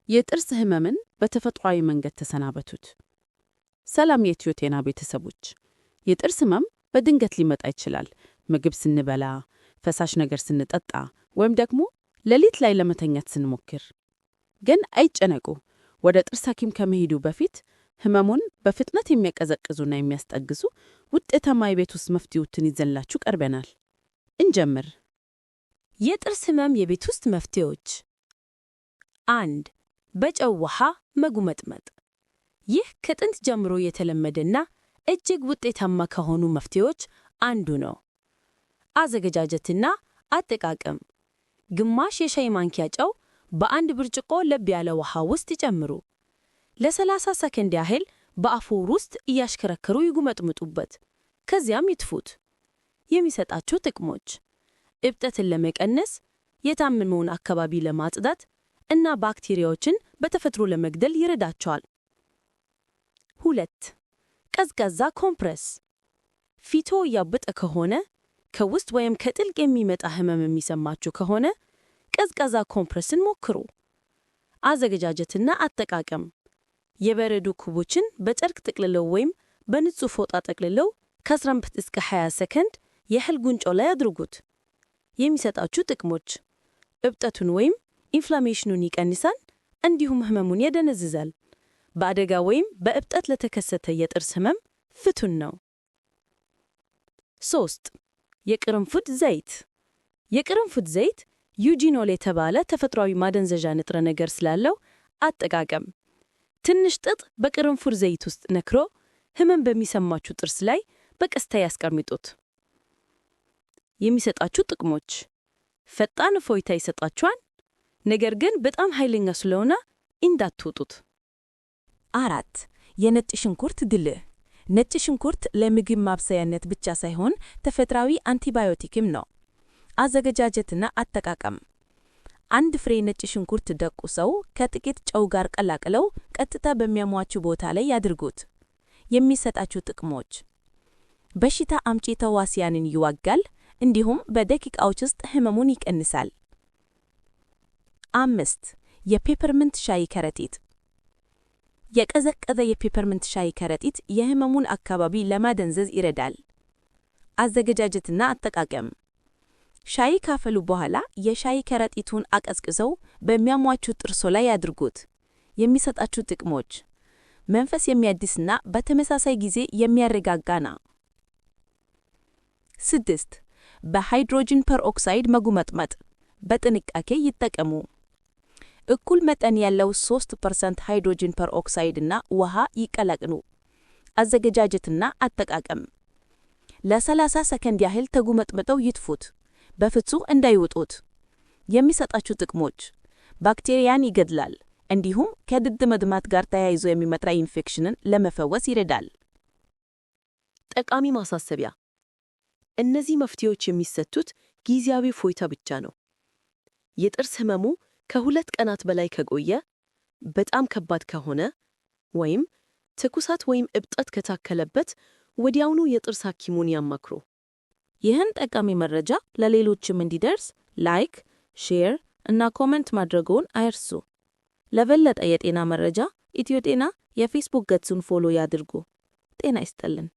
የጥርስ ህመምን በተፈጥሯዊ መንገድ ተሰናበቱት። ሰላም የኢትዮ ጤና ቤተሰቦች። የጥርስ ህመም በድንገት ሊመጣ ይችላል። ምግብ ስንበላ፣ ፈሳሽ ነገር ስንጠጣ፣ ወይም ደግሞ ሌሊት ላይ ለመተኛት ስንሞክር። ግን አይጨነቁ። ወደ ጥርስ ሐኪም ከመሄዱ በፊት ህመሙን በፍጥነት የሚያቀዘቅዙና የሚያስጠግዙ ውጤታማ የቤት ውስጥ መፍትሄዎችን ይዘንላችሁ ቀርበናል። እንጀምር። የጥርስ ህመም የቤት ውስጥ መፍትሄዎች። 1. በጨው ውሃ መጉመጥመጥ። ይህ ከጥንት ጀምሮ የተለመደና እጅግ ውጤታማ ከሆኑ መፍትሄዎች አንዱ ነው። አዘገጃጀትና አጠቃቀም። ግማሽ የሻይ ማንኪያ ጨው በአንድ ብርጭቆ ለብ ያለ ውሃ ውስጥ ይጨምሩ። ለ30 ሰከንድ ያህል በአፎር ውስጥ እያሽከረከሩ ይጉመጥምጡበት። ከዚያም ይትፉት። የሚሰጣቸው ጥቅሞች: እብጠትን ለመቀነስ፣ የታመመውን አካባቢ ለማጽዳት እና ባክቴሪያዎችን በተፈጥሮ ለመግደል ይረዳቸዋል። 2. ቀዝቃዛ ኮምፕረስ። ፊቶ ያበጠ ከሆነ፣ ከውስጥ ወይም ከጥልቅ የሚመጣ ህመም የሚሰማችሁ ከሆነ ቀዝቃዛ ኮምፕረስን ሞክሩ። አዘገጃጀትና አጠቃቀም። የበረዶ ኩቦችን በጨርቅ ጠቅልለው ወይም በንጹህ ፎጣ ጠቅልለው ከ15 እስከ 20 ሰከንድ ያህል ጉንጮ ላይ አድርጉት። የሚሰጣችሁ ጥቅሞች: እብጠቱን ወይም ኢንፍላሜሽኑን ይቀንሳል፣ እንዲሁም ህመሙን ያደነዝዛል። በአደጋ ወይም በእብጠት ለተከሰተ የጥርስ ህመም ፍቱን ነው። 3. የቅርንፉድ ዘይት። የቅርንፉድ ዘይት ዩጂኖል የተባለ ተፈጥሯዊ ማደንዘዣ ንጥረ ነገር ስላለው አጠቃቀም። ትንሽ ጥጥ በቅርንፉድ ዘይት ውስጥ ነክሮ ህመም በሚሰማችሁ ጥርስ ላይ በቀስታ ያስቀምጡት። የሚሰጣችሁ ጥቅሞች: ፈጣን እፎይታ ይሰጣችኋል፣ ነገር ግን በጣም ኃይለኛ ስለሆነ እንዳትውጡት። 4. የነጭ ሽንኩርት ድልህ። ነጭ ሽንኩርት ለምግብ ማብሰያነት ብቻ ሳይሆን ተፈጥሯዊ አንቲባዮቲክም ነው። አዘገጃጀትና አጠቃቀም። አንድ ፍሬ ነጭ ሽንኩርት ደቁሰው ከጥቂት ጨው ጋር ቀላቅለው ቀጥታ በሚያሟችሁ ቦታ ላይ ያድርጉት። የሚሰጣችሁ ጥቅሞች: በሽታ አምጪ ተዋሲያንን ይዋጋል፣ እንዲሁም በደቂቃዎች ውስጥ ህመሙን ይቀንሳል። 5. የፔፐርመንት ሻይ ከረጢት። የቀዘቀዘ የፔፐርመንት ሻይ ከረጢት የህመሙን አካባቢ ለማደንዘዝ ይረዳል። አዘገጃጀትና አጠቃቀም። ሻይ ካፈሉ በኋላ የሻይ ከረጢቱን አቀዝቅዘው በሚያሟችሁ ጥርሶ ላይ ያድርጉት። የሚሰጣችሁ ጥቅሞች: መንፈስ የሚያድስና በተመሳሳይ ጊዜ የሚያረጋጋ ነው። 6. በሃይድሮጅን ፐርኦክሳይድ መጉመጥመጥ። በጥንቃቄ ይጠቀሙ። እኩል መጠን ያለው 3% ሃይድሮጅን ፐርኦክሳይድ እና ውሃ ይቀላቅሉ። አዘገጃጀትና አጠቃቀም። ለ30 ሰከንድ ያህል ተጉመጥምጠው ይትፉት። በፍጹም እንዳይውጡት። የሚሰጣችሁ ጥቅሞች: ባክቴሪያን ይገድላል፣ እንዲሁም ከድድ መድማት ጋር ተያይዞ የሚመጣ ኢንፌክሽንን ለመፈወስ ይረዳል። ጠቃሚ ማሳሰቢያ፣ እነዚህ መፍትሄዎች የሚሰጡት ጊዜያዊ እፎይታ ብቻ ነው። የጥርስ ህመሙ ከ2 ቀናት በላይ ከቆየ፣ በጣም ከባድ ከሆነ ወይም ትኩሳት ወይም እብጠት ከታከለበት ወዲያውኑ የጥርስ ሐኪሙን ያማክሩ። ይህን ጠቃሚ መረጃ ለሌሎችም እንዲደርስ ላይክ፣ ሼር እና ኮሜንት ማድረግዎን አይርሱ። ለበለጠ የጤና መረጃ ኢትዮ ጤና የፌስቡክ ገጹን ፎሎ ያድርጉ። ጤና ይስጥልን።